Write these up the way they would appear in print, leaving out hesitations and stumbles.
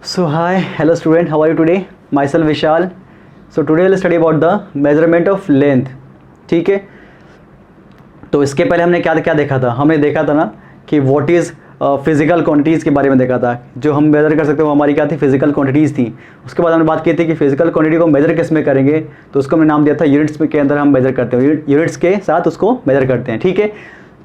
So hi, hello student, how are you today? Myself Vishal. So today we'll study about the measurement of length. ठीक है, तो इसके पहले हमने क्या क्या देखा था? हमने देखा था ना कि व्हाट इज़ फिजिकल क्वांटिटीज़ के बारे में देखा था। जो हम मेज़र कर सकते हैं वो हमारी क्या थी? फिजिकल क्वांटिटीज़ थी। उसके बाद हमने बात की थी कि फिजिकल क्वांटिटी को मेज़र किस में करेंगे, तो उसको हमने नाम दिया था यूनिट्स के अंदर हम मेज़र करते हैं, यूनिट्स के साथ उसको मेज़र करते हैं। ठीक है,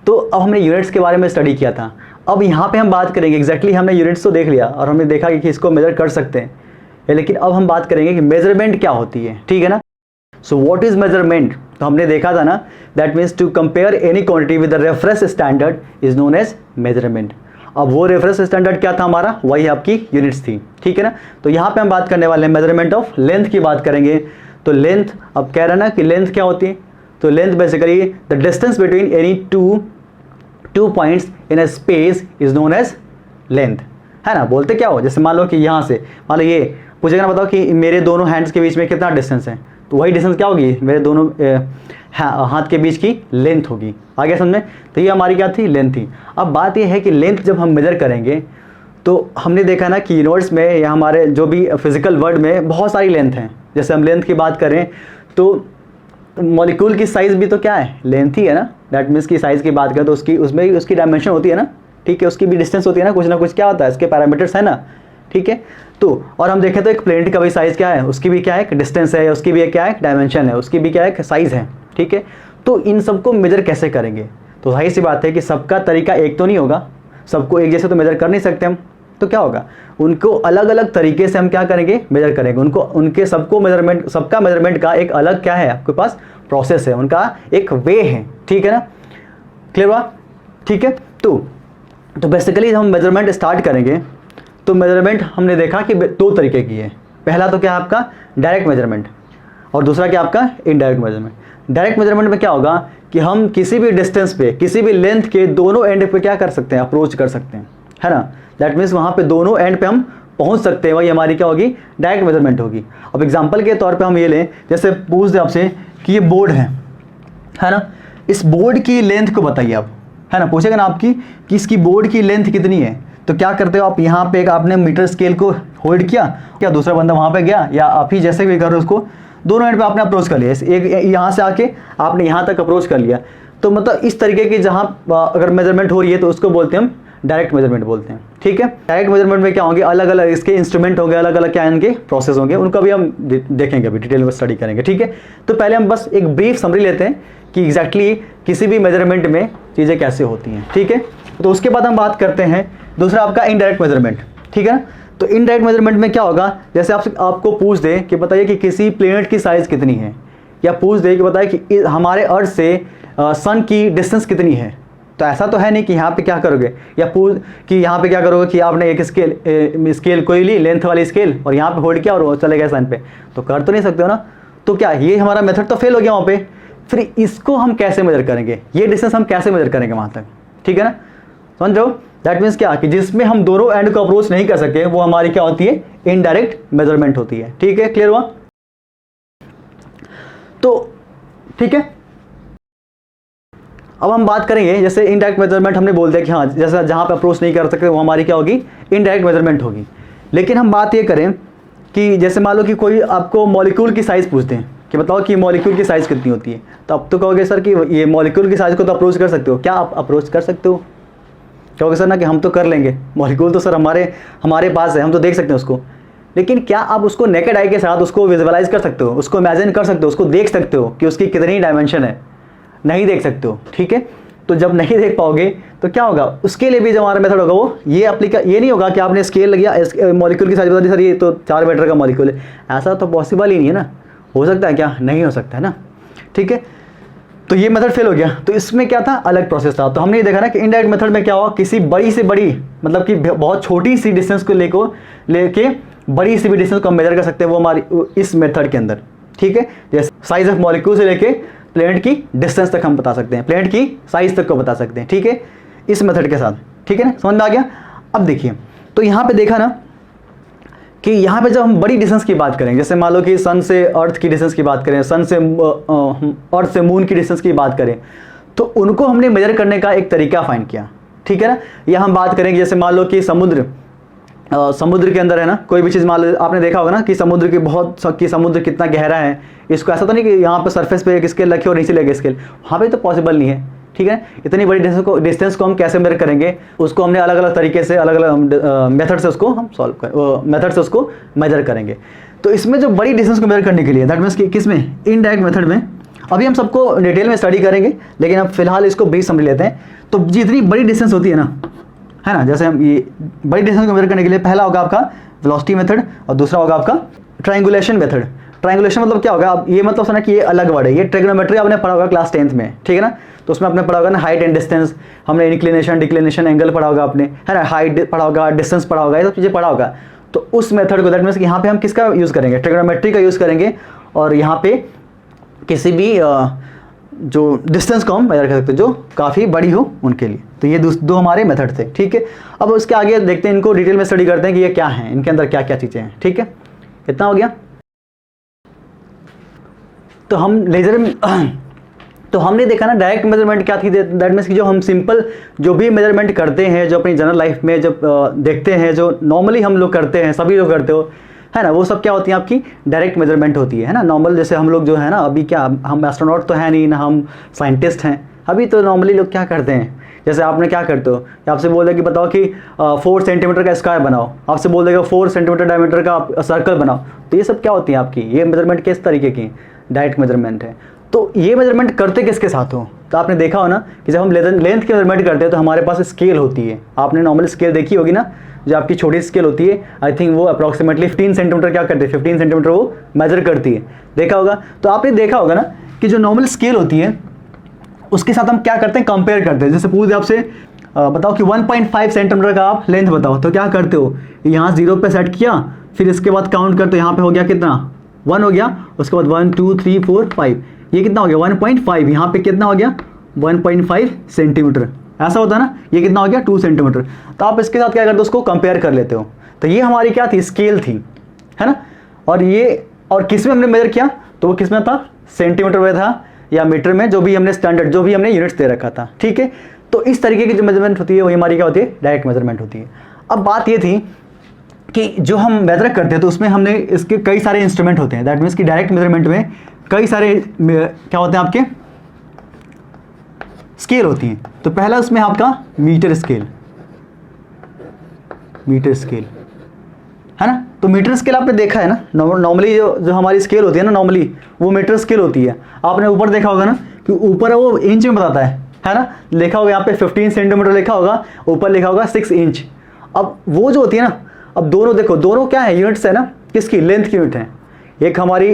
तो अब हमने यूनिट्स के बारे में स्टडी किया था। अब यहाँ पे हम बात करेंगे एग्जैक्टली हमने यूनिट्स तो देख लिया और हमने देखा कि इसको मेज़र कर सकते हैं, लेकिन अब हम बात करेंगे कि मेजरमेंट क्या होती है। ठीक है ना, सो व्हाट इज मेजरमेंट? तो हमने देखा था ना, that means to compare any quantity with the reference standard is known as measurement. अब वो रेफरेंस स्टैंडर्ड क्या था हमारा? वही आपकी यूनिट्स थी। ठीक है ना, तो यहाँ पे हम बात करने वाले हैं मेजरमेंट ऑफ लेंथ की बात करेंगे। तो लेंथ, अब कह रहे हैं ना कि लेंथ क्या होती है, तो length basically the distance between any two points in a space is known as length, है ना। बोलते क्या हो, जैसे मान लो कि यहाँ से मान लो ये पूछेगा ना, बताओ कि मेरे दोनों हैंड्स के बीच में कितना डिस्टेंस है, तो वही डिस्टेंस क्या होगी? मेरे दोनों हाथ के बीच की लेंथ होगी। आगे समझ? तो ये हमारी क्या थी? लेंथ थी। अब बात ये है कि लेंथ जब हम मेजर करेंगे तो हमने देखा ना कि यूनिवर्स में या हमारे जो भी फिजिकल वर्ल्ड में बहुत सारी लेंथ हैं। जैसे हम लेंथ की बात करें तो मॉलिक्यूल की साइज़ भी तो क्या है? लेंथ ही है ना। दैट मीन्स की साइज़ की बात करें तो उसमें भी उसकी डायमेंशन होती है ना। ठीक है, उसकी भी डिस्टेंस होती है ना कुछ क्या होता है, इसके पैरामीटर्स है ना। ठीक है, तो और हम देखें तो एक प्लेनेट का भी साइज़ क्या है, उसकी भी क्या है? एक डिस्टेंस है, उसकी भी क्या है? डायमेंशन है, उसकी भी क्या है? साइज़ है। ठीक है, तो इन सबको मेजर कैसे करेंगे? तो सही सी बात है कि सबका तरीका एक तो नहीं होगा, सबको एक जैसे तो मेजर कर नहीं सकते हम। तो क्या होगा, उनको अलग अलग तरीके से हम क्या करेंगे? मेजर करेंगे उनके सबका मेजरमेंट का एक अलग क्या है आपके पास? प्रोसेस है, उनका एक वे है। ठीक है ना, क्लियर हुआ? ठीक है, तो बेसिकली जब हम मेजरमेंट स्टार्ट करेंगे तो मेजरमेंट हमने देखा कि दो तरीके की है। पहला तो क्या है आपका? डायरेक्ट मेजरमेंट, और दूसरा क्या आपका? Indirect measurement. डायरेक्ट मेजरमेंट में क्या होगा कि हम किसी भी डिस्टेंस पे, किसी भी लेंथ के दोनों एंड पे क्या कर सकते हैं? अप्रोच कर सकते हैं, है ना। दैट मीन्स वहाँ पे दोनों एंड पे हम पहुँच सकते हैं, वही हमारी क्या होगी? डायरेक्ट मेजरमेंट होगी। अब एग्जाम्पल के तौर पर हम ये लें, जैसे पूछ दें आपसे कि ये बोर्ड है ना, इस बोर्ड की लेंथ को बताइए आप, है ना। पूछेगा ना आपकी कि इसकी बोर्ड की लेंथ कितनी है, तो क्या करते हो आप? यहाँ पे एक आपने मीटर स्केल को होल्ड किया, क्या दूसरा बंदा वहाँ पे गया, या आप ही जैसे भी करो उसको दोनों एंड पे आपने अप्रोच कर लिया, एक यहाँ से आके आपने यहाँ तक अप्रोच कर लिया। तो मतलब इस तरीके की जहाँ अगर मेजरमेंट हो रही है तो उसको बोलते हैं हम डायरेक्ट मेजरमेंट बोलते हैं। ठीक है, डायरेक्ट मेजरमेट में क्या होंगे? अलग अलग इसके इंस्ट्रूमेंट होंगे, अलग अलग क्या इनके प्रोसेस होंगे, उनको भी हम देखेंगे, अभी डिटेल में स्टडी करेंगे। ठीक है, तो पहले हम बस एक ब्रीफ समरी लेते हैं कि एग्जैक्टली किसी भी मेजरमेंट में चीज़ें कैसे होती हैं। ठीक है, तो उसके बाद हम बात करते हैं दूसरा आपका इनडायरेक्ट मेजरमेंट। ठीक है ना, तो इनडायरेक्ट मेजरमेंट में क्या होगा? जैसे आपको पूछ दे कि बताइए कि किसी प्लेनेट की साइज़ कितनी है, या पूछ दे कि बताइए कि हमारे अर्थ से सन की डिस्टेंस कितनी है, तो ऐसा तो है नहीं कि यहाँ पे क्या करोगे, या पूछ कि यहाँ पे क्या करोगे कि आपने एक स्केल कोई ली, लेंथ वाली स्केल, और यहाँ पे होल्ड किया और चले गए सन पे, तो कर तो नहीं सकते हो ना। तो क्या ये हमारा मेथड तो फेल हो गया वहाँ पे। फिर इसको हम कैसे मेजर करेंगे, ये डिस्टेंस हम कैसे मेजर करेंगे वहाँ तक? ठीक है ना, समझो। दैट मीन्स क्या कि जिसमें हम दोनों एंड को अप्रोच नहीं कर सके वो हमारी क्या होती है? इनडायरेक्ट मेजरमेंट होती है। ठीक है, क्लियर हुआ? तो ठीक है, अब हम बात करेंगे जैसे इनडायरेक्ट मेजरमेंट हमने बोल दिया कि हाँ, जैसा जहाँ पे अप्रोच नहीं कर सकते वो हमारी क्या होगी? इनडायरेक्ट मेजरमेंट होगी। लेकिन हम बात ये करें कि जैसे मान लो कि कोई आपको मॉलिक्यूल की साइज़ पूछते हैं कि बताओ कि मॉलिक्यूल की साइज़ कितनी होती है, तो अब तो कहोगे सर कि ये मॉलिक्यूल की साइज़ को तो अप्रोच कर सकते हो। क्या आप अप्रोच कर सकते हो? कहोगे सर ना कि हम तो कर लेंगे, मॉलिक्यूल तो सर हमारे पास है, हम तो देख सकते हैं उसको। लेकिन क्या आप उसको नेकेड आई के साथ उसको विजुअलाइज कर सकते हो, उसको इमेजिन कर सकते हो, उसको देख सकते हो कि उसकी कितनी डायमेंशन है? नहीं देख सकते हो। ठीक है, तो जब नहीं देख पाओगे तो क्या होगा? उसके लिए भी जो हमारा मेथड होगा वो ये नहीं होगा कि आपने स्केल लगा, मॉलिक्यूल की साइज बता दी, सर ये तो 4 मीटर का मॉलिक्यूल है, ऐसा तो पॉसिबल ही नहीं है ना। हो सकता है क्या? नहीं हो सकता है ना। ठीक है, तो ये मेथड फेल हो गया। तो इसमें क्या था? अलग प्रोसेस था। तो हमने ये देखा ना कि इनडायरेक्ट मेथड में क्या हुआ, किसी बड़ी से बड़ी, मतलब कि बहुत छोटी सी डिस्टेंस को लेके बड़ी सी भी डिस्टेंस को हम मेजर कर सकते हैं, वो हमारी इस मेथड के अंदर। ठीक है, जैसे साइज ऑफ मॉलिक्यूल से लेके प्लेनेट की डिस्टेंस तक हम बता सकते हैं, प्लेनेट की साइज तक को बता सकते हैं। ठीक है, इस मेथड के साथ। ठीक है ना, समझ में आ गया? अब देखिए, तो यहाँ पे देखा ना कि यहाँ पे जब हम बड़ी डिस्टेंस की बात करें, जैसे मान लो कि सन से अर्थ की डिस्टेंस की बात करें, सन से अर्थ से मून की डिस्टेंस की बात करें, तो उनको हमने मेजर करने का एक तरीका फाइंड किया। ठीक है ना, या हम बात करेंगे जैसे मान लो कि समुद्र समुद्र के अंदर है ना, कोई भी चीज़ मान लो आपने देखा होगा ना कि समुद्र की समुद्र कितना गहरा है, इसको ऐसा तो नहीं कि यहाँ पर सरफेस पे एक स्केल रखे और नीचे लगे स्केल, वहाँ पे तो पॉसिबल नहीं है, ठीक है। इतनी बड़ी डिस्टेंस को हम कैसे मेजर करेंगे, उसको हमने अलग अलग तरीके से अलग अलग मेथड से उसको हम सॉल्व कर मेथड से उसको मेजर करेंगे। तो इसमें जो बड़ी डिस्टेंस को मेजर करने के लिए दैट मीन्स कि किस में, इनडायरेक्ट मेथड में, अभी हम सबको डिटेल में स्टडी करेंगे, लेकिन अब फिलहाल इसको ब्रीफ समझ लेते हैं। तो जितनी बड़ी डिस्टेंस होती है ना, जैसे हम ये बड़ी डिस्टेंस को मेजर करने के लिए पहला होगा आपका वेलोसिटी मेथड और दूसरा होगा आपका ट्रायंगुलेशन मेथड। ट्रायंगुलेशन मतलब क्या होगा, अब ये मतलब सुना कि ये अलग वर्ड है, ये ट्रिग्नोमेट्री आपने पढ़ा होगा क्लास 10th में, ठीक है ना। तो उसमें आपने पढ़ा होगा ना हाइट एंड डिस्टेंस, हमने इंक्लिनेशन डिक्लिनेशन एंगल पढ़ा होगा आपने, है ना, हाइट पढ़ा होगा, डिस्टेंस पढ़ा होगा, ये सब चीज़ें पढ़ा होगा। तो उस मेथड को दैट मीन्स कि यहाँ पे हम किसका यूज़ करेंगे, ट्रिग्नोमेट्री का यूज़ करेंगे, और यहाँ पे किसी भी जो डिस्टेंस को हम मेजर कर सकते हैं जो काफ़ी बड़ी हो उनके लिए। तो ये दो हमारे मेथड थे, ठीक है। अब उसके आगे देखते हैं, इनको डिटेल में स्टडी करते हैं कि ये क्या है, इनके अंदर क्या क्या चीज़ें हैं, ठीक है। इतना हो गया। तो हम तो हमने देखा ना डायरेक्ट मेजरमेंट क्या थी, दैट मीन्स कि जो हम सिंपल जो भी मेजरमेंट करते हैं, जो अपनी जनरल लाइफ में जब देखते हैं, जो नॉर्मली हम लोग करते हैं, सभी लोग करते हो, है ना, वो सब क्या होती है आपकी डायरेक्ट मेजरमेंट होती है ना। नॉर्मल जैसे हम लोग जो है ना, अभी क्या हम एस्ट्रोनॉट तो है नहीं ना, हम साइंटिस्ट हैं अभी, तो नॉर्मली लोग क्या करते हैं, जैसे आपने क्या करते हो, आपसे बोल देगा कि बताओ कि 4 सेंटीमीटर का स्क्वायर बनाओ, आपसे बोल देगा 4 सेंटीमीटर डायमीटर का सर्कल बनाओ। तो ये सब क्या होती है आपकी, ये मेजरमेंट किस तरीके की डायरेक्ट मेजरमेंट है। तो ये मेजरमेंट करते किसके साथ हो, तो आपने देखा हो ना कि जब हम लेंथ की मेजरमेंट करते हैं तो हमारे पास स्केल होती है। आपने नॉर्मल स्केल देखी होगी ना, जो आपकी छोटी स्केल होती है, आई थिंक वो अप्रॉक्सीमेटली 15 सेंटीमीटर क्या करती है, 15 सेंटीमीटर वो मेजर करती है, देखा होगा। तो आपने देखा होगा ना कि जो नॉर्मल स्केल होती है उसके साथ हम क्या करते हैं, कंपेयर करते हैं। जैसे पूछ आपसे बताओ कि 1.5 सेंटीमीटर का आप लेंथ बताओ, तो क्या करते हो, यहाँ 0 पे सेट किया, फिर इसके बाद काउंट करते हो, यहाँ पे हो गया कितना, 1 हो गया, उसके बाद 1 2 3 4 5, ये कितना हो गया 1.5, यहाँ पे कितना हो गया 1.5 सेंटीमीटर, ऐसा होता है ना, ये कितना हो गया 2 सेंटीमीटर। तो आप इसके साथ क्या करते हो, उसको कंपेयर कर लेते हो। तो ये हमारी क्या थी, स्केल थी, है ना। और ये और किस में हमने मेजर किया, तो वो किस में था, सेंटीमीटर में था या मीटर में, जो भी हमने स्टैंडर्ड जो भी हमने यूनिट्स दे रखा था, ठीक है। तो इस तरीके की जो मेजरमेंट होती है वही हमारी क्या होती है, डायरेक्ट मेजरमेंट होती है। अब बात ये थी कि जो हम मेजर करते हैं तो उसमें हमने इसके कई सारे इंस्ट्रूमेंट होते हैं, दैट मीन्स कि डायरेक्ट मेजरमेंट में कई सारे क्या होते हैं आपके स्केल होती हैं। तो पहला उसमें आपका मीटर स्केल, मीटर स्केल है ना। तो मीटर स्केल आपने देखा है ना, नॉर्मली जो हमारी स्केल होती है ना, नॉर्मली वो मीटर स्केल होती है। आपने ऊपर देखा होगा ना कि ऊपर वो इंच में बताता है ना, लिखा होगा यहाँ पे 15 सेंटीमीटर लिखा होगा, ऊपर लिखा होगा 6 इंच। अब वो जो होती है ना, अब दोनों देखो, दोनों क्या है, यूनिट्स है ना, किसकी, लेंथ की यूनिट है। एक हमारी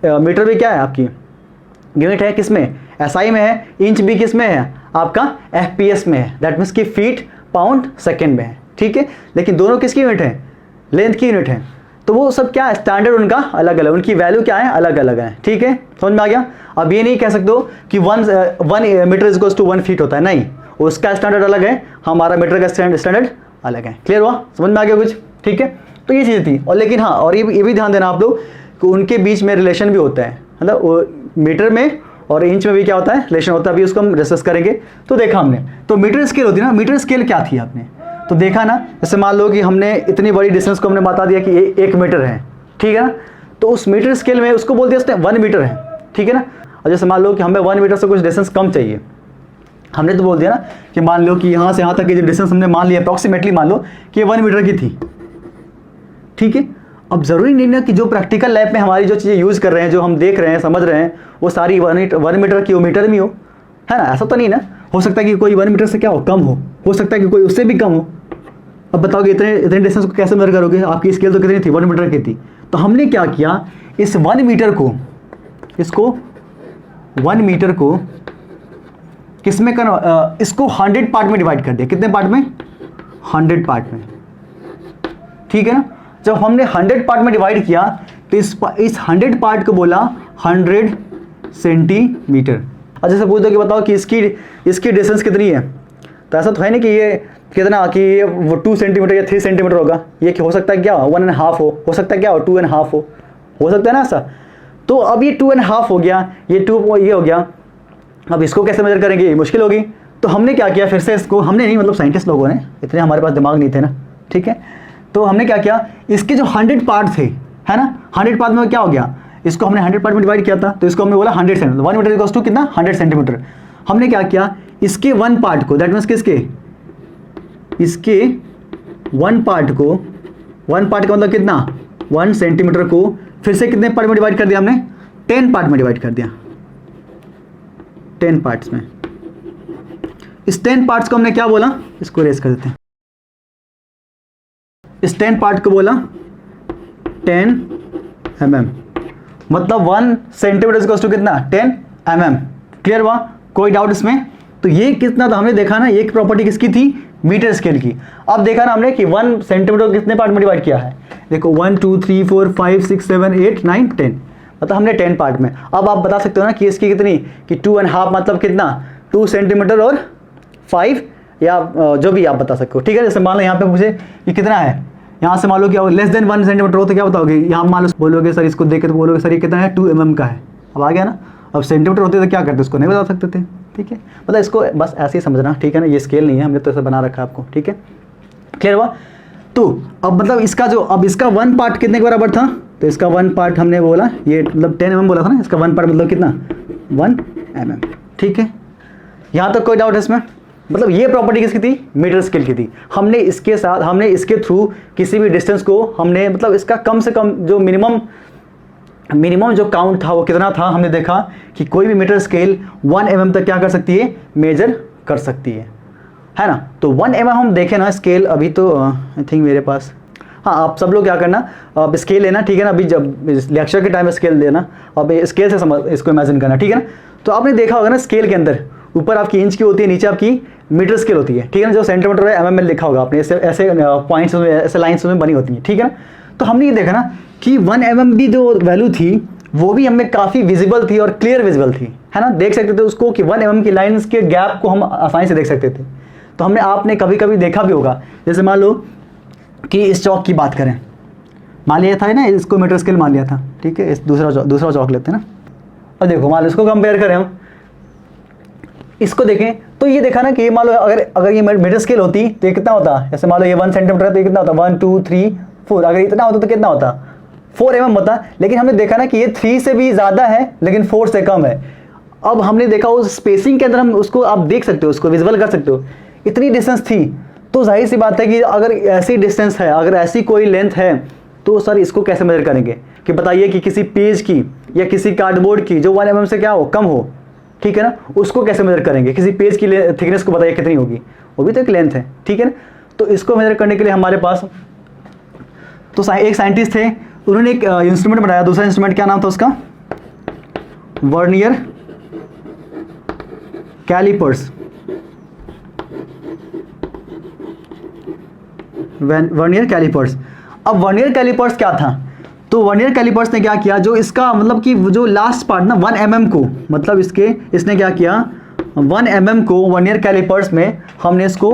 मीटर भी क्या है आपकी यूनिट है, किसमें, एसआई में है, इंच भी किसमें है आपका एफपीएस में है, दैट मीन्स कि फीट पाउंड सेकेंड में है, ठीक है। लेकिन दोनों किसकी यूनिट है, लेंथ की यूनिट है। तो वो सब क्या है, स्टैंडर्ड उनका अलग अलग, उनकी वैल्यू क्या है, अलग अलग है, ठीक है, समझ में आ गया। अब ये नहीं कह सकते हो कि 1 मीटर इज टू 1 फीट होता है, नहीं, उसका स्टैंडर्ड अलग है, हमारा मीटर का स्टैंडर्ड अलग है। क्लियर हुआ, समझ में आ गया कुछ, ठीक है। तो ये चीज़ थी। और लेकिन हाँ, और ये भी ध्यान देना आप लोग कि उनके बीच में रिलेशन भी होता है, मतलब मीटर में और इंच में भी क्या होता है, रिलेशन होता है, अभी उसको हम डिस्कस करेंगे। तो देखा हमने, तो मीटर स्केल होती है ना, मीटर स्केल क्या थी आपने तो देखा ना, जैसे मान लो कि हमने इतनी बड़ी डिस्टेंस को हमने बता दिया कि ये 1 मीटर है, ठीक है ना। तो उस मीटर स्केल में उसको बोल दिया उसने 1 मीटर है, ठीक है ना। और जैसे मान लो कि हमें 1 मीटर से कुछ डिस्टेंस कम चाहिए, हमने तो बोल दिया ना कि मान लो कि यहाँ से यहाँ तक की जो डिस्टेंस हमने मान लिया अप्रॉक्सीमेटली मान लो कि 1 मीटर की थी, ठीक है। अब ज़रूरी नहीं ना कि जो प्रैक्टिकल लाइफ में हमारी जो चीज़ें यूज़ कर रहे हैं, जो हम देख रहे हैं, समझ रहे हैं, वो सारी 1 मीटर की मीटर में हो, है ना, ऐसा तो नहीं ना। हो सकता है कि कोई 1 मीटर से क्या हो, कम हो सकता है कि कोई उससे भी कम हो। अब बताओगे इतने डिस्टेंस को कैसे मेजर करोगे, आपकी स्केल तो कितनी थी, 1 मीटर की थी। तो हमने क्या किया, इस 1 मीटर को, इसको 1 मीटर को किस में इसको 100 पार्ट में डिवाइड कर दिया। कितने पार्ट में, 100 पार्ट में, ठीक है ना। जब हमने 100 पार्ट में डिवाइड किया तो इस 100 पार्ट को बोला 100 सेंटीमीटर। अच्छा जैसे पूछ दो कि बताओ कि इसकी डिस्टेंस कितनी है, तो ऐसा तो है नहीं कि ये कितना कि ये 2 सेंटीमीटर या 3 सेंटीमीटर होगा, ये हो सकता है क्या 1.5 हो सकता है क्या 2.5 हो सकता है ना ऐसा। तो अब ये 2.5 हो गया, ये 2 ये हो गया। अब इसको कैसे मेजर करेंगे, ये मुश्किल होगी। तो हमने क्या किया, फिर से इसको हमने नहीं, मतलब साइंटिस्ट लोगों ने, इतने हमारे पास दिमाग नहीं थे ना, ठीक है। तो हमने क्या किया, इसके जो 100 पार्ट थे, है ना, 100 पार्ट में क्या हो गया, इसको हमने 100 पार्ट में डिवाइड किया था, तो इसको हमने बोला 100 सेंटीमीटर, 1 मीटर इक्वल्स टू कितना 100 सेंटीमीटर। हमने क्या किया, इसके 1 पार्ट को, दैट मीन्स किसके, इसके 1 पार्ट को, 1 पार्ट का मतलब कितना 1 सेंटीमीटर को फिर से कितने पार्ट में डिवाइड कर दिया हमने, 10 पार्ट में डिवाइड कर दिया, 10 पार्ट्स में। इस 10 पार्ट्स को हमने क्या बोला, इसको रेस कर देते हैं, इस 10 पार्ट को बोला 10 mm, मतलब 1 सेंटीमीटर इक्वल्स टू कितना 10 mm। क्लियर हुआ, कोई डाउट इसमें। तो ये कितना था, हमने देखा ना, एक प्रॉपर्टी किसकी थी, मीटर स्केल की। अब देखा ना हमने कि 1 सेंटीमीटर को कितने पार्ट में डिवाइड किया है, देखो 1 2 3 4 5 6 7 8 9 10, मतलब हमने 10 पार्ट में। अब आप बता सकते हो ना कि इसकी कितनी, कि 2.5 मतलब कितना 2 सेंटीमीटर और 5, या जो भी आप बता सकते हो, ठीक है। जैसे मान लो यहाँ पे मुझे ये कितना है, यहाँ से मान लो क्या हो, लेस देन 1 सेंटीमीटर हो तो क्या बताओगे, यहाँ मान लो बोलोगे सर इसको देख के तो बोलोगे सर ये कितना है 2 mm का है। अब आ गया ना, अब सेंटीमीटर होते तो क्या करते, उसको नहीं बता सकते थे, ठीक है। मतलब इसको बस ऐसे ही समझना, ठीक है ना, ये स्केल नहीं है, हमने तो ऐसा बना रखा है आपको, ठीक है, क्लियर हुआ। तो अब मतलब इसका जो, अब इसका 1 पार्ट कितने के बराबर था, तो इसका 1 पार्ट हमने बोला, ये मतलब 10 mm बोला था ना, इसका 1 पार्ट मतलब कितना 1 mm, ठीक है। यहाँ तक कोई डाउट है इसमें, मतलब ये प्रॉपर्टी किसकी थी, मीटर स्केल की थी। हमने इसके साथ, हमने इसके थ्रू किसी भी डिस्टेंस को हमने, मतलब इसका कम से कम जो मिनिमम जो काउंट था वो कितना था, हमने देखा कि कोई भी मीटर स्केल 1 mm तक क्या कर सकती है, मेजर कर सकती है ना। तो 1 mm हम देखें ना स्केल, अभी तो आई थिंक मेरे पास, हाँ आप सब लोग क्या करना, अब स्केल लेना, ठीक है ना, अभी जब लेक्चर के टाइम में स्केल देना, अब स्केल से समझ इसको इमेजिन करना, ठीक है ना। तो आपने देखा होगा ना स्केल के अंदर ऊपर आपकी इंच की होती है, नीचे आपकी मीटर स्केल होती है, ठीक है ना, जो सेंटीमीटर है mm में लिखा होगा आपने, ऐसे ऐसे पॉइंट्स में, ऐसे लाइन्स में बनी होती हैं, ठीक है ना। तो हमने ये देखा ना कि 1 mm भी जो वैल्यू थी वो भी हमें काफ़ी विजिबल थी और क्लियर विजिबल थी, है ना, देख सकते थे उसको कि 1 mm की लाइन्स के गैप को हम आसानी से देख सकते थे। तो हमने, आपने कभी कभी देखा भी होगा, जैसे मान लो कि इस चौक की बात करें, मान लिया था ना, इसको मीटर स्केल मान लिया था, ठीक है, इस दूसरा चौक लेते हैं ना, और देखो मान लो इसको कंपेयर करें हम, इसको देखें तो ये देखा ना कि ये मान लो अगर ये मीटर स्केल होती तो ये कितना होता, जैसे मान लो ये 1 सेंटीमीटर है तो ये कितना होता 1 2 3 4, अगर इतना होता तो कितना होता 4 mm होता। लेकिन हमने देखा ना कि ये 3 से भी ज़्यादा है लेकिन 4 से कम है। अब हमने देखा उस स्पेसिंग के अंदर हम उसको, आप देख सकते हो, उसको विजुअल कर सकते हो, इतनी डिस्टेंस थी, तो जाहिर सी बात है कि अगर ऐसी डिस्टेंस है, अगर ऐसी कोई लेंथ है, तो सर इसको कैसे मेजर करेंगे, कि बताइए कि किसी पेज की या किसी कार्डबोर्ड की जो 1 mm से क्या हो, कम हो, ठीक है ना, उसको कैसे मेजर करेंगे, किसी पेज की थिकनेस को बताइए कितनी होगी, वो भी तो एक लेंथ है, ठीक है ना। तो इसको मेजर करने के लिए हमारे पास तो एक साइंटिस्ट थे, उन्होंने एक इंस्ट्रूमेंट बनाया, दूसरा इंस्ट्रूमेंट क्या नाम था उसका, वर्नियर कैलिपर्स। Vernier calipers. अब वर्नियर कैलिपर्स क्या था, तो वर्नियर कैलिपर्स ने क्या किया, जो इसका मतलब कि जो लास्ट पार्ट ना 1 mm को, मतलब इसने क्या किया 1 mm को वर्नियर कैलिपर्स में हमने इसको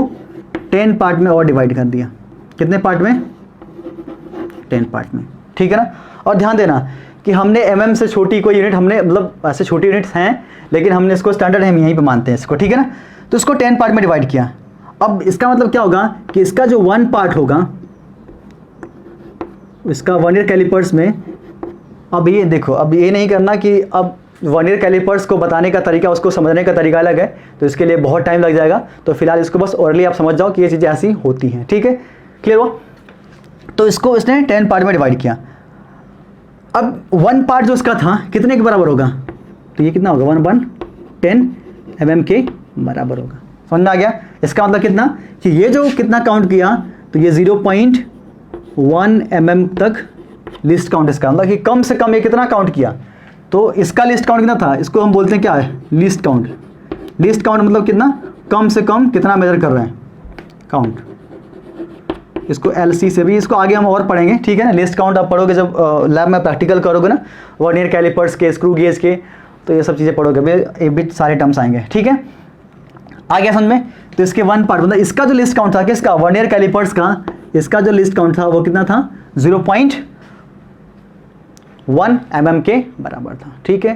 10 पार्ट में और डिवाइड कर दिया। कितने पार्ट में, 10 पार्ट में, ठीक है ना। और ध्यान देना कि हमने mm से छोटी कोई यूनिट, हमने मतलब ऐसे छोटी यूनिट्स हैं लेकिन हमने इसको स्टैंडर्ड हम यहीं पे मानते हैं इसको, ठीक है ना। तो इसको 10 पार्ट में डिवाइड किया। अब इसका मतलब क्या होगा कि इसका जो 1 पार्ट होगा, इसका वर्नियर कैलिपर्स में, अब ये देखो, अब ये नहीं करना कि अब वर्नियर कैलिपर्स को बताने का तरीका, उसको समझने का तरीका अलग है, तो इसके लिए बहुत टाइम लग जाएगा। तो फिलहाल इसको बस ओरली आप समझ जाओ कि ये चीज़ें ऐसी होती हैं, ठीक है, क्लियर हो। तो इसको इसने 10 पार्ट में डिवाइड किया। अब 1 पार्ट जो इसका था कितने के बराबर होगा, तो ये कितना होगा 10 mm के बराबर होगा। समझ में आ गया। इसका मतलब कितना कि ये जो कितना काउंट किया, तो ये 0.1 mm तक लिस्ट काउंट, इसका मतलब कि कम से कम ये कितना काउंट किया, तो इसका लिस्ट काउंट कितना था, इसको हम बोलते हैं क्या है, लिस्ट काउंट। लिस्ट काउंट मतलब कितना, कम से कम कितना मेजर कर रहे हैं, काउंट। इसको LC से भी, इसको आगे हम और पढ़ेंगे, ठीक है ना। लिस्ट काउंट आप पढ़ोगे जब लैब में प्रैक्टिकल करोगे ना, वर्नियर कैलिपर्स के, स्क्रू गेज के, तो ये सब चीज़ें पढ़ोगे, एक भी सारे टर्म्स आएंगे, ठीक है। आ गया समझ में। तो इसके 1 पार्ट मतलब इसका जो लिस्ट काउंट था, किसका, वर्नियर कैलिपर्स का, इसका जो लिस्ट काउंट था वो कितना था 0.1 mm के बराबर था, ठीक है,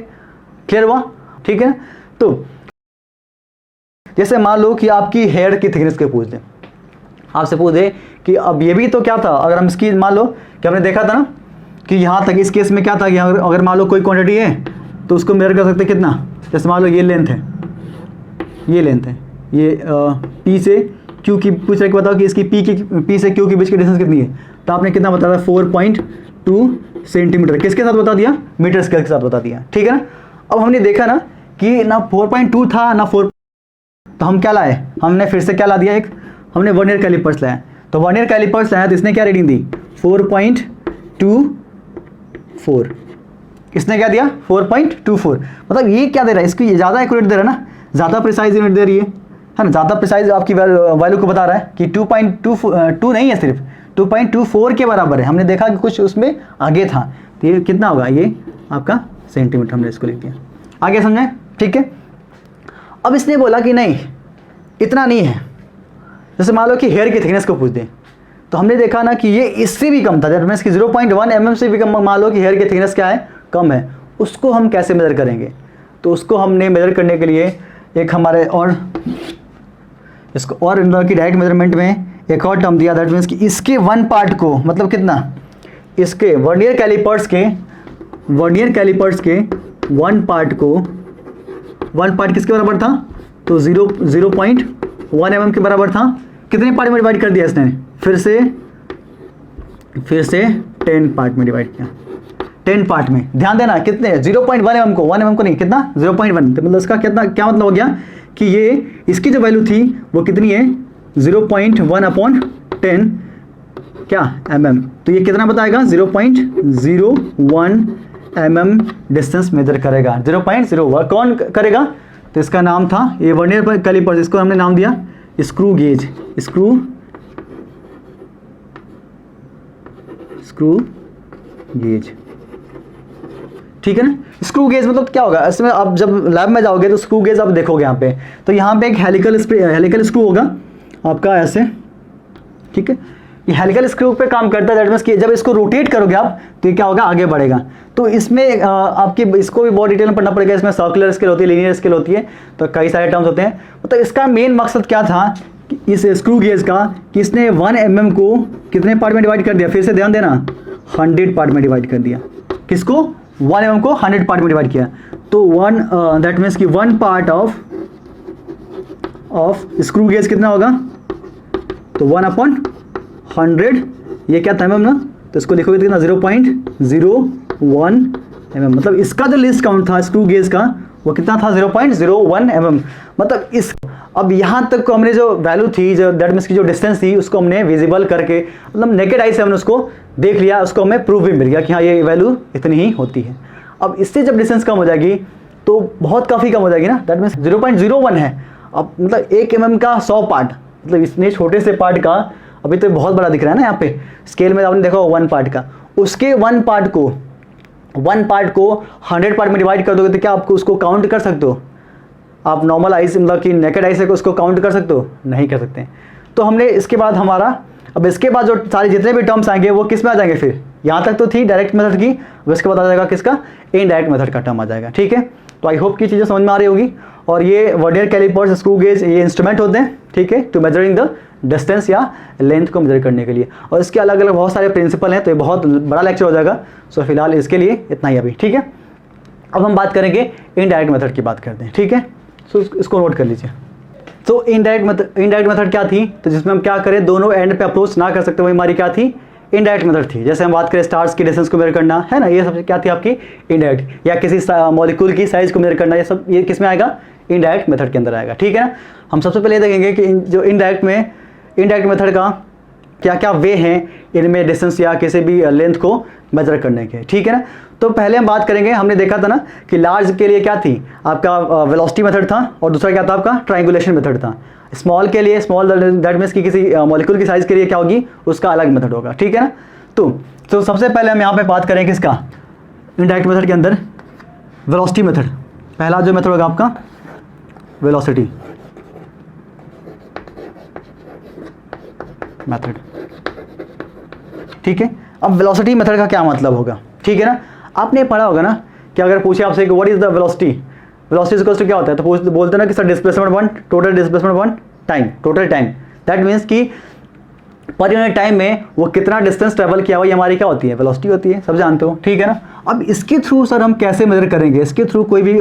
क्लियर हुआ, ठीक है। तो जैसे मान लो कि आपकी हेयर की थिकनेस के पूछ दें, आपसे पूछ दे कि अब ये भी तो क्या था, अगर हम इसकी मान लो कि हमने देखा था ना कि यहाँ तक इस केस में क्या था कि अगर मान लो कोई क्वांटिटी है तो उसको मेजर कर सकते कितना, जैसे मान लो ये लेंथ है, ये लेंथ है, ये पी से क्यू की पूछ रहे बताओ कि इसकी पी से क्यू के बीच की डिस्टेंस कितनी है, तो आपने कितना बताया 4.2 सेंटीमीटर, किसके साथ बता दिया, मीटर स्केल के साथ बता दिया, ठीक है ना। अब हमने देखा ना कि ना 4.2 था ना 4, तो हम क्या लाए, हमने फिर से क्या ला दिया, एक हमने वर्नियर कैलिपर्स लाया, तो वर्नियर कैलिपर्स लाया तो इसने क्या रीडिंग दी 4.24, इसने क्या दिया 4.24, मतलब ये क्या दे रहा है, इसकी ये ज़्यादा एक्यूरेट दे रहा है ना, ज़्यादा प्रिसाइज यूनिट दे रही है ना, ज़्यादा प्रिसाइज आपकी वैल्यू को बता रहा है कि 2.2 नहीं है, सिर्फ 2.24 के बराबर है। हमने देखा कि कुछ उसमें आगे था, तो ये कितना होगा, ये आपका सेंटीमीटर, हमने इसको लिख दिया, आगे समझे, ठीक है। अब इसने बोला कि नहीं इतना नहीं है, जैसे मान लो कि हेयर की थिकनेस को पूछ दें, तो हमने देखा ना कि ये इससे भी कम था, दैट मीन्स कि 0.1 mm से भी कम, मान लो कि हेयर की थिकनेस क्या है, कम है, उसको हम कैसे मेजर करेंगे, तो उसको हमने मेजर करने के लिए एक हमारे और इसको और की डायरेक्ट मेजरमेंट में एक और टर्म दिया, दैट मीन्स कि इसके वन पार्ट को, मतलब कितना, इसके वर्नियर कैलिपर्स के वन पार्ट को, वन पार्ट किसके बराबर था, तो 0.1 mm के बराबर था, कितने पार्ट में डिवाइड कर दिया इसने, फिर से 10 पार्ट में डिवाइड किया, 10 पार्ट में, ध्यान देना कितने 0.1 mm को, 1 mm को नहीं, कितना 0.1, तो मतलब इसका कितना क्या मतलब हो गया कि ये इसकी जो वैल्यू थी वो कितनी है 0.1/10 क्या mm, तो ये कितना बताएगा 0.01 mm डिस्टेंस मेजर करेगा, 0.01 कौन करेगा, तो इसका नाम था ये वर्नियर कैलिपर्स, इसको हमने नाम दिया स्क्रू गेज, स्क्रू गेज, ठीक है ना। स्क्रू गेज मतलब क्या होगा, इसमें आप जब लैब में जाओगे तो स्क्रू गेज आप देखोगे यहाँ पे, तो यहाँ पे एक हेलिकल स्क्रू होगा आपका ऐसे, ठीक है, ये हेलिकल स्क्रू पे काम करता है, दैट मींस कि जब इसको रोटेट करोगे आप तो ये क्या होगा, आगे बढ़ेगा। तो इसमें आपकी इसको भी बहुत डिटेल में पढ़ना पड़ेगा, इसमें सर्कुलर स्केल होती है, लीनियर स्केल होती है, तो कई सारे टर्म्स होते हैं। मतलब इसका मेन मकसद क्या था कि इस स्क्रू गेज का कि इसने 1 mm को कितने पार्ट में डिवाइड कर दिया, फिर से ध्यान देना 100 पार्ट में डिवाइड कर दिया, किसको 1 mm को 100 पार्ट में डिवाइड किया, तो दैट मीन्स कि 1 पार्ट ऑफ स्क्रू गेज कितना होगा, तो 1/100, ये क्या था mm ना, तो इसको लिखोगे कितना 0.01 mm, मतलब इसका जो लिस्ट काउंट था स्क्रू गेज का वो कितना था 0.01 mm, मतलब इस अब यहाँ तक को हमने जो वैल्यू थी, जो दैट मीन्स की जो डिस्टेंस थी उसको हमने विजिबल करके, मतलब नेकेड आई से हमने उसको देख लिया, उसको हमें प्रूफ भी मिल गया कि हाँ ये वैल्यू इतनी ही होती है। अब इससे जब डिस्टेंस कम हो जाएगी तो बहुत काफ़ी कम हो जाएगी ना, दैट मीन्स 0.01 है, अब मतलब 1 mm का 100 पार्ट, मतलब इतने छोटे से पार्ट का, अभी तो बहुत बड़ा दिख रहा है ना यहाँ पे स्केल में, आपने देखा 1 पार्ट का, उसके 1 पार्ट को 100 पार्ट में डिवाइड कर दोगे तो क्या आपको उसको काउंट कर सकते हो, आप नॉर्मल आई से मतलब कि नेकेड आई से उसको काउंट कर सकते हो, नहीं कर सकते। तो हमने इसके बाद हमारा, अब इसके बाद जो सारे जितने भी टर्म्स आएंगे वो किस में आ जाएंगे, फिर यहाँ तक तो थी डायरेक्ट मेथड की, अब इसके बाद आ जाएगा किसका, इनडायरेक्ट मेथड का टर्म आ जाएगा, ठीक है। तो आई होप की चीज़ें समझ में आ रही होगी। और ये वर्नियर कैलिपर्स, स्क्रू गेज, ये इंस्ट्रूमेंट होते हैं, ठीक है, टू मेजरिंग द डिस्टेंस या लेंथ को मेजर करने के लिए, और इसके अलग अलग बहुत सारे प्रिंसिपल हैं, तो ये बहुत बड़ा लेक्चर हो जाएगा, सो फिलहाल इसके लिए इतना ही अभी, ठीक है। अब हम बात करेंगे इनडायरेक्ट मेथड की बात करते हैं, ठीक है, सो इसको नोट कर लीजिए। तो इनडायरेक्ट मेथड क्या थी, तो जिसमें हम क्या करें, दोनों एंड पे अप्रोच ना कर सकते, वही हमारी क्या थी, इनडायरेक्ट मेथड थी। जैसे हम बात करें स्टार्स की डिस्टेंस को मेजर करना है ना, ये सब क्या थी आपकी इनडायरेक्ट, या किसी मॉलिक्यूल की साइज को मेजर करना, ये सब ये किस में आएगा, इनडायरेक्ट मेथड के अंदर आएगा, ठीक है ना। हम सबसे पहले देखेंगे कि जो इनडायरेक्ट मेथड का क्या क्या वे हैं इनमें डिस्टेंस या किसी भी लेंथ को मेजर करने के, ठीक है ना। तो पहले हम बात करेंगे, हमने देखा था ना कि लार्ज के लिए क्या थी आपका वेलोसिटी मेथड था, और दूसरा क्या था आपका ट्रायंगुलेशन मेथड था। स्मॉल के लिए, स्मॉल दैट मीन्स कि किसी मॉलिक्यूल की साइज के लिए क्या होगी, उसका अलग मेथड होगा, ठीक है ना। तो सबसे पहले हम यहाँ पे बात करें किसका, इनडायरेक्ट मेथड के अंदर वेलोसिटी मेथड, पहला जो मेथड होगा आपका वेलोसिटी मेथड, ठीक है। अब वेलोसिटी मेथड का क्या मतलब होगा, ठीक है ना। आपने पढ़ा होगा ना कि अगर पूछे आपसे कि what is the velocity, velocity equals to क्या होता है, तो बोलते हैं ना कि sir displacement 1, total displacement 1 time, total time, that means कि पर यूनिट टाइम में वो कितना डिस्टेंस ट्रेवल किया हुआ, ये हमारी क्या होती है, वेलोसिटी होती है, सब जानते हो, ठीक है ना। अब इसके थ्रू सर हम कैसे मेजर करेंगे, इसके थ्रू कोई भी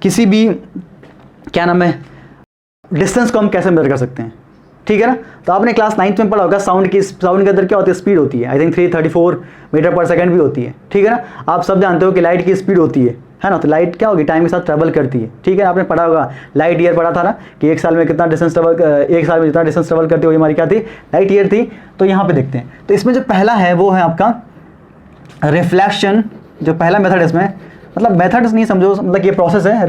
किसी भी क्या नाम है डिस्टेंस को हम कैसे मेजर कर सकते हैं, ठीक है ना। तो आपने क्लास 9th में पढ़ा होगा साउंड के अंदर क्या होती है, स्पीड होती है, आई थिंक 334 मीटर पर सेकंड भी होती है, ठीक है ना। आप सब जानते हो कि लाइट की स्पीड होती है ना। तो लाइट क्या होगी, टाइम के साथ ट्रैवल करती है, ठीक है। आपने पढ़ा होगा लाइट ईयर पढ़ा था ना कि एक साल में जितना डिस्टेंस ट्रेवल करती है हमारी क्या थी, लाइट ईयर थी। तो यहाँ पे देखते हैं, तो इसमें जो पहला है वो है आपका रिफ्लेक्शन। जो पहला मेथड इसमें, मतलब मेथड्स नहीं समझो, मतलब ये प्रोसेस है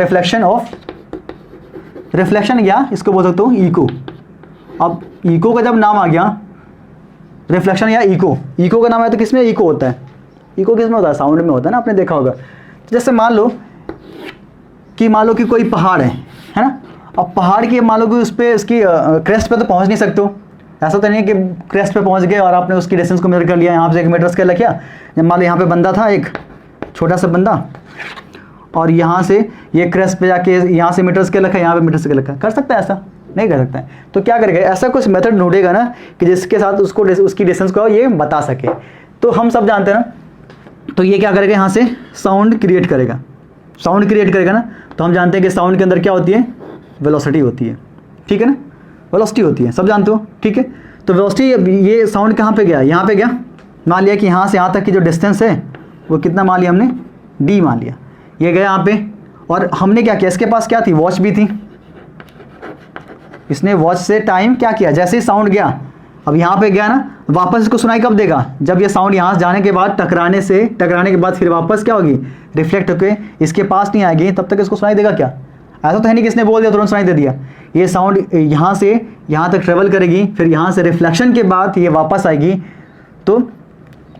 रिफ्लेक्शन या इसको बोल सकते हो इको। अब इको का जब नाम आ गया, रिफ्लेक्शन या इको का नाम है, तो किसमें इको होता है, इको किसमें होता है, साउंड में होता है ना, आपने देखा होगा। जैसे मान लो कि कोई पहाड़ है ना। अब पहाड़ की मान लो कि उस पर उसकी क्रेस्ट पे तो पहुंच नहीं सकते हो, ऐसा तो नहीं है कि क्रेस्ट पे पहुंच गए और आपने उसकी डिस्टेंस को मेजर कर लिया, यहाँ से 1 मीटर स्केल रखा। मान लो यहाँ पे बंदा था, एक छोटा सा बंदा, और यहाँ से ये क्रेस्ट पे जाके यहाँ से मीटर स्केल रखा, यहाँ पे मीटर स्केल रखा, कर सकता है ऐसा, नहीं कर सकता है। तो क्या करेगा, ऐसा कुछ मेथड ढूंढेगा ना कि जिसके साथ उसको उसकी डिस्टेंस को ये बता सके। तो हम सब जानते हैं ना, तो ये क्या करेगा, यहाँ से साउंड क्रिएट करेगा ना। तो हम जानते हैं कि साउंड के अंदर क्या होती है, वेलोसिटी होती है, ठीक है ना, वेलोसिटी होती है, सब जानते हो, ठीक है। तो वेलोसिटी, ये साउंड कहाँ पे गया, यहाँ पे गया। मान लिया कि यहाँ से यहाँ तक की जो डिस्टेंस है वो कितना मान लिया हमने, d मान लिया, ये गया यहाँ पे। और हमने क्या किया, इसके पास क्या थी, वॉच भी थी, इसने वॉच से टाइम क्या किया, जैसे ही साउंड गया, अब यहाँ पे गया ना, वापस इसको सुनाई कब देगा, जब ये साउंड यहाँ से जाने के बाद टकराने के बाद फिर वापस क्या होगी, रिफ्लेक्ट होकर इसके पास नहीं आएगी, तब तक इसको सुनाई देगा क्या। ऐसा तो है नहीं कि इसने बोल दिया तुरंत सुनाई दे दिया। ये साउंड यहाँ से यहाँ तक ट्रेवल करेगी, फिर यहाँ से रिफ्लेक्शन के बाद ये वापस आएगी। तो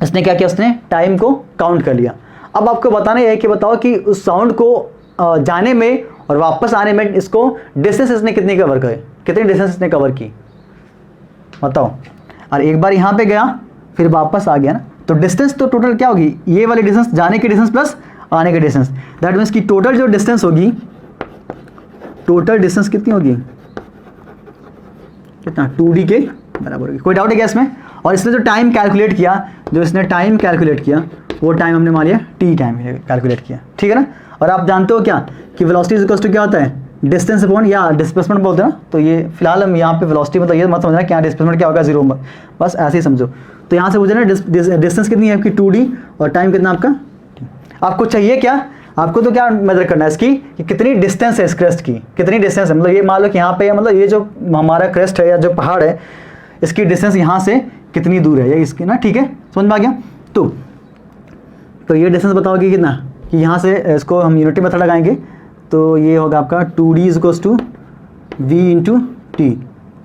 इसने क्या किया, उसने टाइम को काउंट कर लिया। अब आपको बताना है कि बताओ कि उस साउंड को जाने में और वापस आने में इसको डिस्टेंस इसने कितनी डिस्टेंस इसने कवर की, बताओ। और एक बार यहाँ पे गया फिर वापस आ गया ना, तो डिस्टेंस तो टोटल क्या होगी, ये वाली डिस्टेंस, जाने की डिस्टेंस प्लस आने की डिस्टेंस, दैट मीन्स की टोटल जो डिस्टेंस होगी, टोटल डिस्टेंस कितनी होगी, कितना, 2d के बराबर होगी। कोई डाउट है क्या इसमें। और इसने जो टाइम कैलकुलेट किया, वो टाइम हमने मान लिया t टाइम कैलकुलेट किया, ठीक है ना। और आप जानते हो क्या कि वेलोसिटी इज इक्वल्स टू क्या होता है, डिस्टेंस अपॉन या डिस्प्लेसमेंट बोलते हैं ना। तो ये फिलहाल हम यहाँ पे वेलोसिटी मतलब ये मत समझना कि यहाँ डिस्प्लेसमेंट क्या होगा, 0, बस ऐसे ही समझो। तो यहाँ से मुझे ना डिस्टेंस कितनी है आपकी, 2d, और टाइम कितना आपका। आपको चाहिए क्या, आपको तो क्या मेजर करना है इसकी कि कितनी डिस्टेंस है इस क्रेस्ट की, कितनी डिस्टेंस है। मतलब ये मान लो कि यहाँ पे मतलब ये जो हमारा क्रेस्ट है या जो पहाड़ है, इसकी डिस्टेंस यहाँ से कितनी दूर है, ये इसकी ना, ठीक है, समझ में आ गया। तो ये डिस्टेंस बताओ कि कितना, कि यहाँ से इसको हम यूनिटी मेथड लगाएंगे, तो ये होगा आपका 2d is equals to v into t.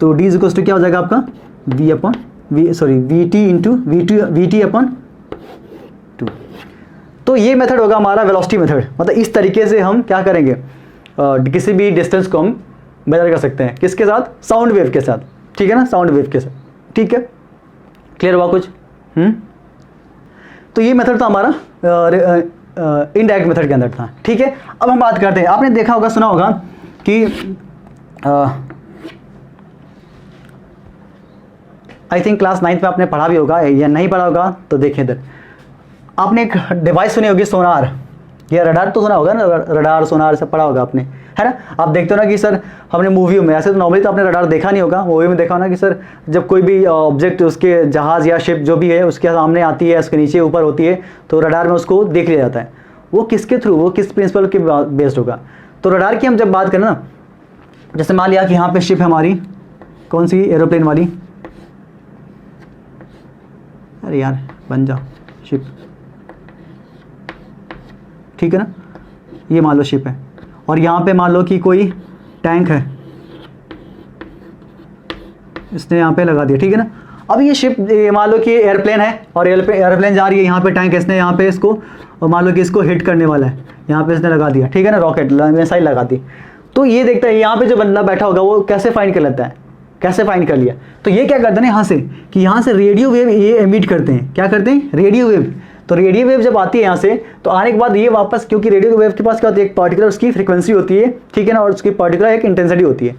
तो d इज इक्वल्स टू क्या हो जाएगा आपका, vt अपॉन 2। तो ये मेथड होगा हमारा वेलोसिटी मेथड। मतलब इस तरीके से हम क्या करेंगे, किसी भी डिस्टेंस को हम मेजर कर सकते हैं, किसके साथ, साउंड वेव के साथ, ठीक है ना, साउंड वेव के साथ, ठीक है। क्लियर हुआ कुछ। तो ये मेथड तो हमारा इनडायरेक्ट मेथड के अंदर था, ठीक है। अब हम बात करते हैं, आपने देखा होगा, सुना होगा कि आई थिंक क्लास 9th में आपने पढ़ा भी होगा, या नहीं पढ़ा होगा तो देखें इधर। आपने एक डिवाइस सुनी होगी, सोनार, या रडार तो सुना होगा ना, रडार सोनार सब पढ़ा होगा आपने, है ना। आप देखते हो ना कि सर हमने मूवियों में, ऐसे तो नॉर्मली तो आपने रडार देखा नहीं होगा, मूवी में देखा हो ना कि सर जब कोई भी ऑब्जेक्ट उसके जहाज़ या शिप जो भी है उसके सामने आती है, उसके नीचे ऊपर होती है, तो रडार में उसको देख लिया जाता है। वो किसके थ्रू, वो किस प्रिंसिपल के बेस्ड होगा। तो रडार की हम जब बात करें ना, जैसे मान लिया कि यहाँ पे शिप है हमारी, कौन सी, एरोप्लेन वाली, अरे यार बन जाओ, शिप, ठीक है ना, ये मान लो शिप है, और यहाँ पे मान लो कि कोई टैंक है, इसने यहाँ पे लगा दिया, ठीक है ना। अब ये शिप, मान लो कि एयरप्लेन है और एयरप्लेन जा रही है, यहाँ पे टैंक है, इसने यहाँ पे इसको, और मान लो कि इसको हिट करने वाला है, यहाँ पे इसने लगा दिया, ठीक है ना, रॉकेट मिसाइल लगा दी। तो ये देखता है यहाँ पे जो बंदा बैठा होगा वो कैसे फाइंड कर लेता है, कैसे फाइंड कर लिया। तो ये क्या करते हैं यहाँ से, कि यहाँ से रेडियो वेव ये एमिट करते हैं, क्या करते हैं, रेडियो वेव। तो रेडियो वेव जब आती है यहाँ से, तो आने के बाद ये वापस, क्योंकि रेडियो वेव के पास क्या होती है, एक पर्टिकुलर उसकी फ्रीक्वेंसी होती है, ठीक है ना, और उसकी पर्टिकुलर एक इंटेंसिटी होती है।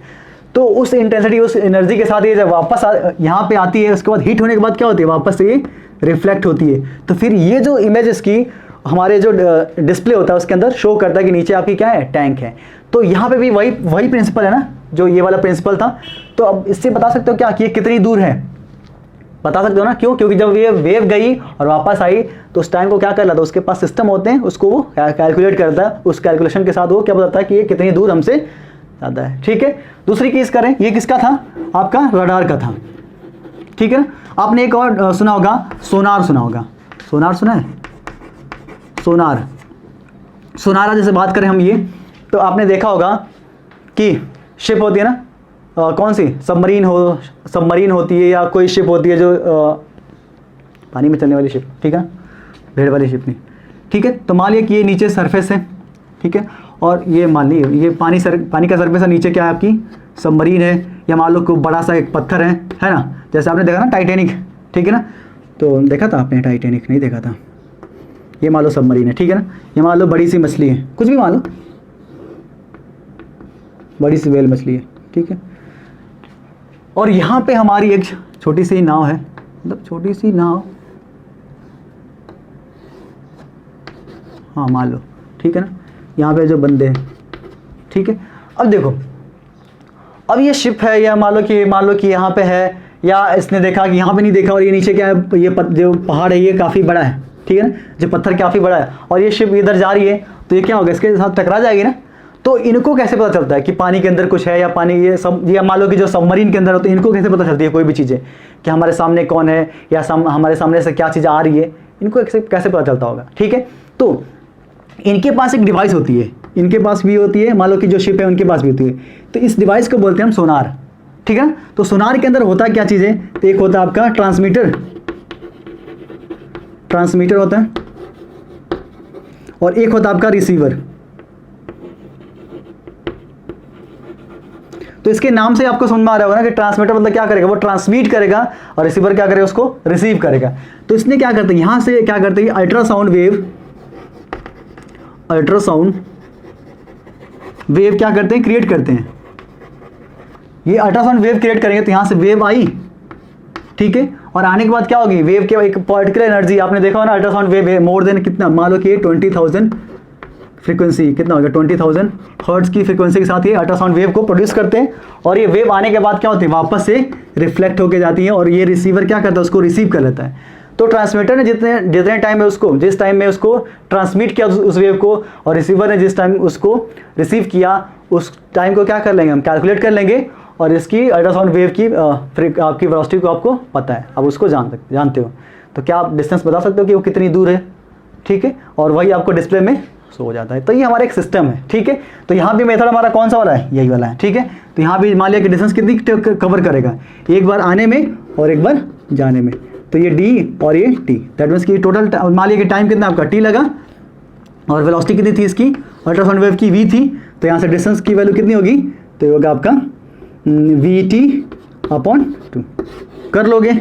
तो उस इंटेंसिटी, उस एनर्जी के साथ ये जब वापस यहाँ पे आती है, उसके बाद हीट होने के बाद क्या होती है, वापस से ये रिफ्लेक्ट होती है। तो फिर ये जो इमेज इसकी हमारे जो डिस्प्ले होता है उसके अंदर शो करता है कि नीचे आपकी क्या है, टैंक है। तो यहाँ पे भी वही प्रिंसिपल है ना, जो ये वाला प्रिंसिपल था। तो अब इससे बता सकते हो क्या कि ये कितनी दूर है, बता सकते हो ना। क्यों? क्योंकि जब ये वेव गई और वापस आई तो उस टाइम को क्या कर रहा था, उसके पास सिस्टम होते हैं, उसको वो कैलकुलेट करता है, उस कैलकुलेशन के साथ वो क्या बताता है कि ये कितनी दूर हमसे ज़्यादा है। ठीक है, दूसरी चीज़ करें, ये किसका था, आपका रडार का था। ठीक है ना। आपने एक और सुना होगा, सोनार सुना होगा। सोनार सुना है? सोनार जैसे बात करें हम ये, तो आपने देखा होगा कि शिप होती है ना, कौन सी, सबमरीन होती है या कोई शिप होती है जो पानी में चलने वाली शिप, ठीक है, भेड़ वाली शिप नहीं। ठीक है, तो मान लिया कि ये नीचे सरफेस है, ठीक है, और ये मान लीजिए ये पानी का सरफेस है, नीचे क्या है आपकी सबमरीन है, या मान लो कोई बड़ा सा एक पत्थर है ना, जैसे आपने देखा ना टाइटैनिक, ठीक है ना, तो देखा था आपने टाइटैनिक, नहीं देखा था, ये मान लो सबमरीन है, ठीक है ना, ये मान लो बड़ी सी मछली है, कुछ भी मान लो, बड़ी सी व्हेल मछली है, ठीक है, और यहाँ पे हमारी एक छोटी सी नाव है, मतलब छोटी सी नाव, हाँ मान लो, ठीक है ना, यहाँ पे जो बंदे हैं, ठीक है। अब देखो, अब ये शिप है, या मान लो कि यहाँ पे है, या इसने देखा कि यहाँ पे नहीं देखा, और ये नीचे क्या है, ये जो पहाड़ है ये काफ़ी बड़ा है, ठीक है ना, जो पत्थर काफ़ी बड़ा है, और ये शिप इधर जा रही है, तो ये क्या होगा, इसके साथ टकरा जाएगी ना। तो इनको कैसे पता चलता है कि पानी के अंदर कुछ है, या पानी ये मान लो कि जो सबमरीन के अंदर हो, तो इनको कैसे पता चलती है कोई भी चीज़ें कि हमारे सामने कौन है, या हमारे सामने से क्या चीज़ आ रही है, इनको कैसे पता चलता होगा। ठीक है, तो इनके पास एक डिवाइस होती है, इनके पास भी होती है, मान लो कि जो शिप है उनके पास भी होती है, तो इस डिवाइस को बोलते हैं हम सोनार। ठीक है, तो सोनार के अंदर होता क्या चीज़ है, तो एक होता है आपका ट्रांसमीटर होता है, और एक होता है आपका रिसीवर। तो इसके नाम से आपको समझ में आ रहा होगा ना कि ट्रांसमीटर मतलब क्या करेगा, वो ट्रांसमिट करेगा, और रिसीवर क्या करेगा, उसको रिसीव करेगा। तो इसने क्या करते हैं, यहां से क्या करते हैं, अल्ट्रासाउंड वेव क्या करते हैं, क्रिएट करते हैं। ये अल्ट्रासाउंड वेव क्रिएट करेंगे, तो यहां से वेव आई, ठीक है, और आने के बाद क्या होगी, वेव के एक पर्टिकुलर एनर्जी, आपने देखा हो ना, अल्ट्रासाउंड वेव है मोर देन कितना, मान लो कि 20,000 फ्रीक्वेंसी, कितना हो गया, 20,000 हर्ट्ज की फ्रीक्वेंसी के साथ ये अल्ट्रासाउंड वेव को प्रोड्यूस करते हैं, और ये वेव आने के बाद क्या होती है, वापस से रिफ्लेक्ट होकर जाती है, और ये रिसीवर क्या करता है, उसको रिसीव कर लेता है। तो ट्रांसमीटर ने जितने टाइम में उसको, जिस टाइम में उसको ट्रांसमिट किया उस वेव को, और रिसीवर ने जिस टाइम उसको रिसीव किया, उस टाइम को क्या कर लेंगे, हम कैलकुलेट कर लेंगे, और इसकी अल्ट्रासाउंड वेव की आपकी वेलोसिटी को आपको पता है, अब उसको जानते हो, तो क्या आप डिस्टेंस बता सकते हो कि वो कितनी दूर है। ठीक है, और वही आपको डिस्प्ले में शो हो जाता है। तो ये हमारा एक सिस्टम है। ठीक है, तो यहाँ भी मेथड हमारा कौन सा वाला है, यही वाला है। ठीक है, तो यहाँ भी मान लिया कि डिस्टेंस कितनी कवर करेगा, एक बार आने में और एक बार जाने में, तो ये डी और ये टी, दैट मीन्स कि टोटल मान लिया कि टाइम कितना आपका टी लगा, और वेलोसिटी कितनी थी इसकी, अल्ट्रासाउंड वेव की वी थी, तो यहाँ से डिस्टेंस की वैल्यू कितनी होगी, तो ये होगा आपका वी टी अपॉन 2। कर लोगे,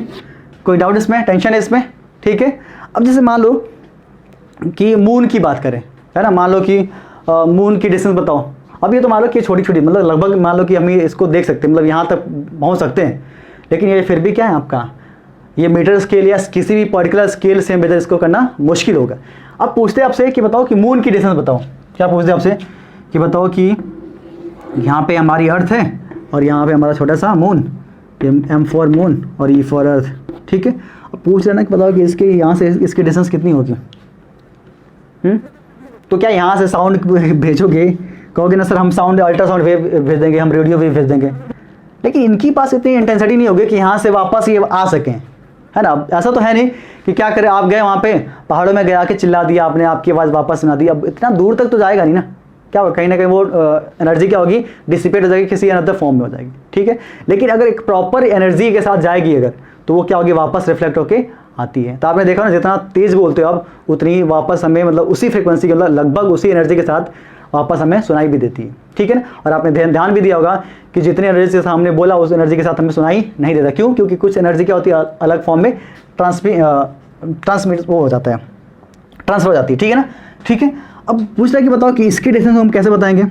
कोई डाउट इसमें, टेंशन है इसमें। ठीक है, अब जैसे मान लो कि मून की बात करें, है ना, मान लो कि मून की डिस्टेंस बताओ। अब ये तो मान लो कि छोटी छोटी, मतलब लगभग मान लो कि हम इसको देख सकते हैं, मतलब यहाँ तक पहुँच सकते हैं, लेकिन ये फिर भी क्या है आपका, ये मीटर स्केल या किसी भी पर्टिकुलर स्केल से मेजर इसको करना मुश्किल होगा। अब पूछते हैं आपसे कि बताओ कि मून की डिस्टेंस बताओ। क्या पूछते हैं आपसे कि बताओ कि यहाँ पे हमारी अर्थ है, और यहाँ पे हमारा छोटा सा मून, एम फॉर मून और ई फॉर अर्थ। ठीक है, अब पूछ रहे ना कि बताओ कि इसके यहाँ से इसकी डिस्टेंस कितनी होगी। तो क्या यहाँ से साउंड भेजोगे, कहोगे ना सर हम साउंड अल्ट्रासाउंड वेव भेज देंगे, हम रेडियो वेव भेज देंगे, लेकिन इनकी पास इतनी इंटेंसिटी नहीं होगी कि यहाँ से वापस ये आ सकें, है ना। ऐसा तो है नहीं कि क्या करें, आप गए वहाँ पे पहाड़ों में गया के चिल्ला दिया आपने, आपकी आवाज़ वापस सुना दी, अब इतना दूर तक तो जाएगा नहीं ना, क्या होगा, कहीं ना कहीं वो एनर्जी क्या होगी, डिसिपेट हो जाएगी, किसी अनदर फॉर्म में हो जाएगी। ठीक है, लेकिन अगर एक प्रॉपर एनर्जी के साथ जाएगी अगर, तो वो क्या होगी, वापस रिफ्लेक्ट होके आती है। तो आपने देखा ना, जितना तेज़ बोलते हो आप, उतनी वापस हमें, मतलब उसी फ्रिक्वेंसी के, मतलब लगभग उसी एनर्जी के साथ वापस हमें सुनाई भी देती है। ठीक है ना, और आपने ध्यान भी दिया होगा कि जितनी एनर्जी के साथ हमने बोला, उस एनर्जी के साथ हमें सुनाई नहीं देता। क्यों? क्योंकि कुछ एनर्जी क्या होती है, अलग फॉर्म में ट्रांसमिट वो हो जाता है, ट्रांसफर हो जाती है। ठीक है ना। ठीक है, अब पूछ रहा है कि बताओ कि इसकी डिस्टेंस हम कैसे बताएंगे,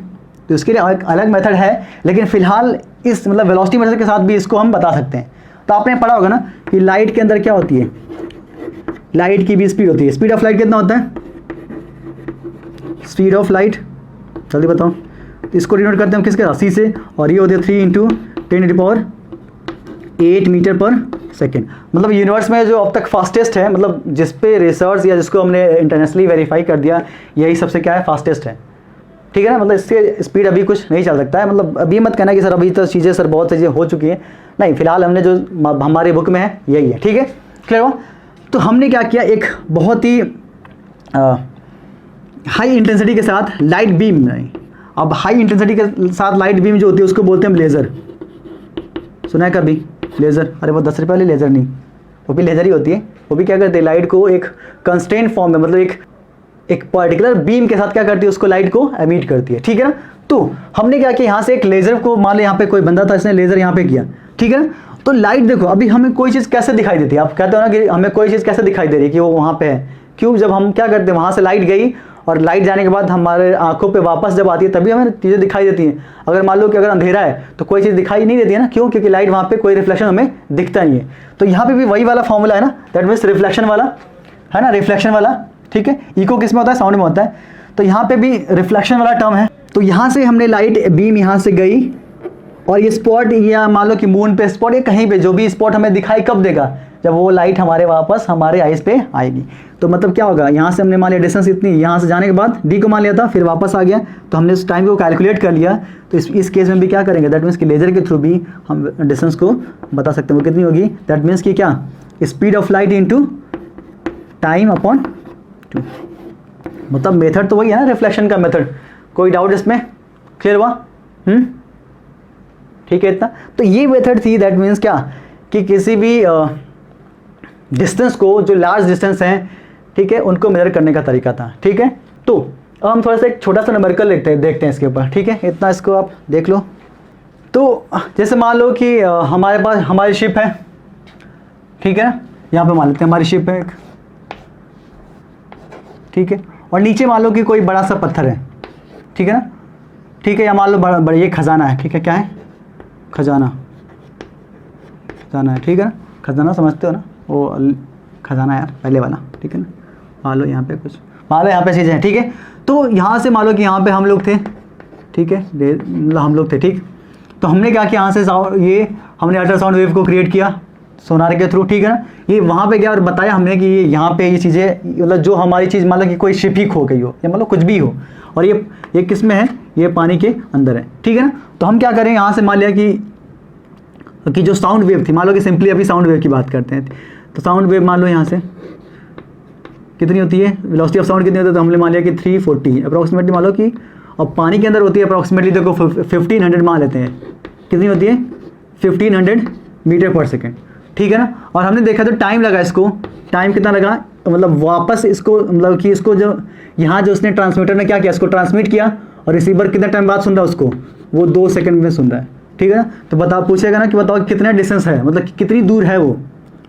तो इसके लिए अलग मेथड है, लेकिन फिलहाल इस मतलब वेलोसिटी मेथड के साथ भी इसको हम बता सकते हैं। तो आपने पढ़ा होगा ना कि लाइट के अंदर क्या होती है, लाइट की भी स्पीड होती है। स्पीड ऑफ लाइट कितना होता है, स्पीड ऑफ लाइट जल्दी बताओ। तो इसको डिनोट करते हैं हम किसके साथ, सी से, और ये होती है 3 × 10⁸ मीटर पर सेकेंड। मतलब यूनिवर्स में जो अब तक फास्टेस्ट है, मतलब जिस पे रिसर्च या जिसको हमने इंटरनेशनली वेरीफाई कर दिया, यही सबसे क्या है, फास्टेस्ट है। ठीक है ना, मतलब इससे स्पीड अभी कुछ नहीं चल सकता है। मतलब अभी मत कहना कि सर अभी तो चीज़ें सर बहुत चीज़ें हो चुकी हैं, नहीं, फिलहाल हमने जो हमारे बुक में है यही है। ठीक है, क्लियर हुआ। तो हमने क्या किया, एक बहुत ही हाई इंटेंसिटी के साथ लाइट बीम, अब हाई इंटेंसिटी के साथ लाइट बीम जो होती है उसको बोलते हैं हम लेज़र। सुना है कभी लेज़र? अरे वो 10 रुपये वाली लेज़र नहीं, वो भी लेज़र ही होती है। वो भी क्या करते हैं, लाइट को एक कंस्टेंट फॉर्म में, मतलब एक पर्टिकुलर बीम के साथ क्या करती है, उसको लाइट को एमिट करती है। ठीक है ना। तो हमने क्या किया, यहाँ से एक लेज़र को, मान लो यहाँ पे कोई बंदा था, इसने लेज़र यहाँ पे किया। ठीक है ना। तो लाइट देखो, अभी हमें कोई चीज़ कैसे दिखाई देती है, आप कहते हो ना कि हमें कोई चीज़ कैसे दिखाई दे रही है कि वो वहाँ पे है। क्यों? जब हम क्या करते हैं, वहाँ से लाइट गई और लाइट जाने के बाद हमारे आंखों पे वापस जब आती है तभी हमें चीज़ें दिखाई देती हैं। अगर मान लो कि अगर अंधेरा है तो कोई चीज़ दिखाई नहीं देती है ना। क्यों? क्योंकि लाइट वहाँ पे कोई रिफ्लेक्शन हमें दिखता नहीं है। तो यहाँ पे भी वही वाला फॉर्मूला है ना, दैट मीन्स रिफ्लेक्शन वाला है ना, रिफ्लेक्शन वाला। ठीक है, इको किस में होता है, साउंड में होता है। तो यहाँ पे भी रिफ्लेक्शन वाला टर्म है। तो यहाँ से हमने लाइट बीम यहाँ से गई और ये स्पॉट, या मान लो कि मून पे स्पॉट, या कहीं पे जो भी स्पॉट हमें दिखाई कब देगा, जब वो लाइट हमारे वापस हमारे आइज पे आएगी। तो मतलब क्या होगा, यहाँ से हमने मान लिया डिस्टेंस इतनी, यहाँ से जाने के बाद डी को मान लिया था, फिर वापस आ गया, तो हमने उस टाइम को कैलकुलेट कर लिया। तो इस केस में भी क्या करेंगे, दैट मीन्स कि लेजर के थ्रू भी हम डिस्टेंस को बता सकते हैं। वो कितनी होगी, दैट मीन्स कि क्या, speed of light into time upon 2। मतलब मेथड तो वही है ना, रिफ्लेक्शन का मेथड। कोई डाउट इसमें? क्लियर हुआ? ठीक है इतना। तो ये मेथड थी, दैट मीन्स क्या, कि किसी भी डिस्टेंस को, जो लार्ज डिस्टेंस हैं, ठीक है, उनको मेजर करने का तरीका था। ठीक है। तो अब हम थोड़ा सा एक छोटा सा नंबरिकल देखते हैं इसके ऊपर। ठीक है, इतना इसको आप देख लो। तो जैसे मान लो कि हमारे पास हमारी शिप है। ठीक है, यहाँ पे मान लेते हैं हमारी शिप है एक। ठीक है, और नीचे मान लो कि कोई बड़ा सा पत्थर है। ठीक है ना। ठीक है, या मान लो बड़ा ये खजाना है। ठीक है, क्या है, खजाना, खजाना है। ठीक है ना, खजाना समझते हो ना, वो खजाना यार पहले वाला। ठीक है ना। मान लो यहाँ पे कुछ, मान लो यहाँ पे चीज़ें हैं। ठीक है, तो यहाँ से मान लो कि यहाँ पे हम लोग थे। ठीक है, मतलब हम लोग थे। ठीक, तो हमने क्या किया, यहाँ से ये हमने अल्ट्रासाउंड वेव को क्रिएट किया सोनार के थ्रू। ठीक है ना। ये वहाँ पे गया और बताया हमने कि ये यहाँ पे ये चीज़ें, मतलब जो हमारी चीज़, मान लो कि कोई शिप ही खो गई हो, या मतलब कुछ भी हो, और ये किस में है, ये पानी के अंदर है। ठीक है ना। तो हम क्या करें, यहाँ से मान लिया कि जो साउंड वेव थी, मान लो कि सिंपली अभी साउंड वेव की बात करते हैं। तो साउंड वेव मान लो यहाँ से कितनी होती है, वेलोसिटी ऑफ साउंड कितनी होती है, तो हमने मान लिया कि 340 अप्रॉक्सीमेटली मान लो कि, और पानी के अंदर होती है अप्रॉक्सीमेटली, देखो 1500 मान लेते हैं, कितनी होती है 1500 मीटर पर सेकेंड। ठीक है ना। और हमने देखा तो टाइम लगा, इसको टाइम कितना लगा, मतलब वापस इसको, मतलब कि इसको जो यहाँ जो उसने ट्रांसमीटर में क्या किया, इसको ट्रांसमिट किया, और रिसीवर कितने टाइम बाद सुन रहा है उसको, वो 2 सेकंड में सुन रहा है। ठीक है ना। तो बताओ, पूछेगा ना कि बताओ कितना डिस्टेंस है, मतलब कितनी दूर है वो,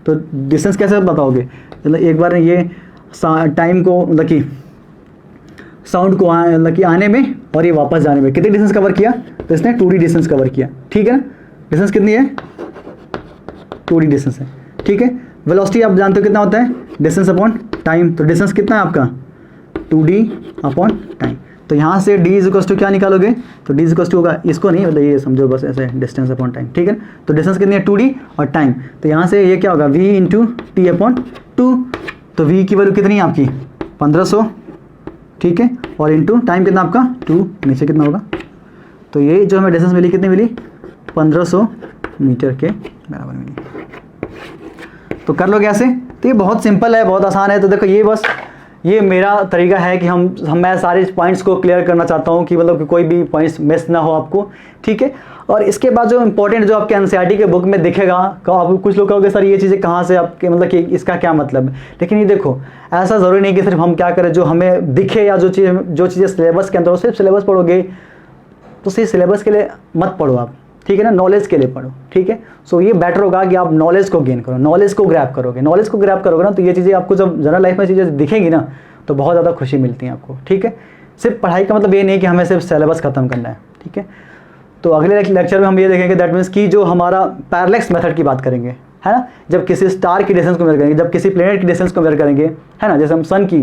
तो डिस्टेंस कैसे बताओगे, मतलब एक बार ये टाइम को, मतलब कि साउंड को मतलब कि आने में और ये वापस जाने में कितनी डिस्टेंस कवर किया, तो इसने 2D डिस्टेंस कवर किया। ठीक है ना। डिस्टेंस कितनी है, 2D डिस्टेंस है। ठीक है। वेलोसिटी आप जानते हो कितना होता है, डिस्टेंस अपॉन टाइम। तो डिस्टेंस कितना है आपका, 2D अपॉन टाइम। तो यहाँ से D इज इक्वल टू क्या निकालोगे, तो D इज इक्वल टू होगा, इसको नहीं, मतलब ये समझो बस ऐसे, डिस्टेंस अपॉन टाइम। ठीक है। तो डिस्टेंस कितनी है, 2D और टाइम। तो यहाँ से ये क्या होगा, V इंटू T अपॉन 2। तो V की वैल्यू कितनी है आपकी, 1500। ठीक है, और इंटू टाइम कितना आपका 2, नीचे कितना होगा, तो ये जो हमें डिस्टेंस मिली कितनी मिली, 1500 मीटर के बराबर मिली। तो कर लो कैसे, तो ये बहुत सिंपल है, बहुत आसान है। तो देखो ये बस ये मेरा तरीका है कि मैं सारे पॉइंट्स को क्लियर करना चाहता हूँ कि मतलब कि कोई भी पॉइंट्स मिस ना हो आपको। ठीक है। और इसके बाद जो इंपॉर्टेंट जो आपके एनसीईआरटी के बुक में दिखेगा, आप कुछ लोग कहोगे सर ये चीज़ें कहाँ से आपके, मतलब कि इसका क्या मतलब है। लेकिन ये देखो, ऐसा ज़रूरी नहीं कि सिर्फ हम क्या करें जो हमें दिखे, या जो चीज़ें सिलेबस के अंदर हो, सिर्फ सिलेबस पढ़ोगे तो सिर्फ सिलेबस के लिए मत पढ़ो आप। ठीक है ना, नॉलेज के लिए पढ़ो। ठीक है। सो ये बेटर होगा कि आप नॉलेज को गेन करो, नॉलेज को ग्रैब करोगे, नॉलेज को ग्रैब करोगे ना, तो ये चीज़ें आपको जब जनरल लाइफ में चीज़ें दिखेंगी ना, तो बहुत ज़्यादा खुशी मिलती है आपको। ठीक है। सिर्फ पढ़ाई का मतलब ये नहीं कि हमें सिर्फ सिलेबस ख़त्म करना है। ठीक है। तो अगले लेक्चर में हम ये देखेंगे दैट मीन्स कि जो हमारा पैरेलैक्स मेथड की बात करेंगे, है ना, जब किसी स्टार की डिस्टेंस को मेजर करेंगे, जब किसी प्लेनेट की डिस्टेंस को मेजर करेंगे, है ना, जैसे हम सन की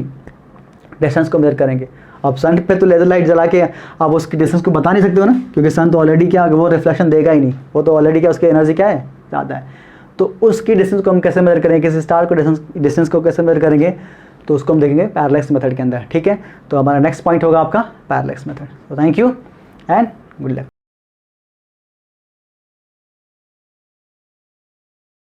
डिस्टेंस को मेजर करेंगे। अब सन पे तो लेजर लाइट जला के आप उसकी डिस्टेंस को बता नहीं सकते हो ना, क्योंकि सन तो ऑलरेडी क्या वो रिफ्लेक्शन देगा ही नहीं, वो तो ऑलरेडी क्या उसकी एनर्जी क्या है ज़्यादा है। तो उसकी डिस्टेंस को हम कैसे मेजर करेंगे, किसी स्टार को डिस्टेंस को कैसे मेजर करेंगे, तो उसको हम देखेंगे पैरेलैक्स मेथड के अंदर। ठीक है, तो हमारा नेक्स्ट पॉइंट होगा आपका पैरेलैक्स मेथड। तो thank you and good luck.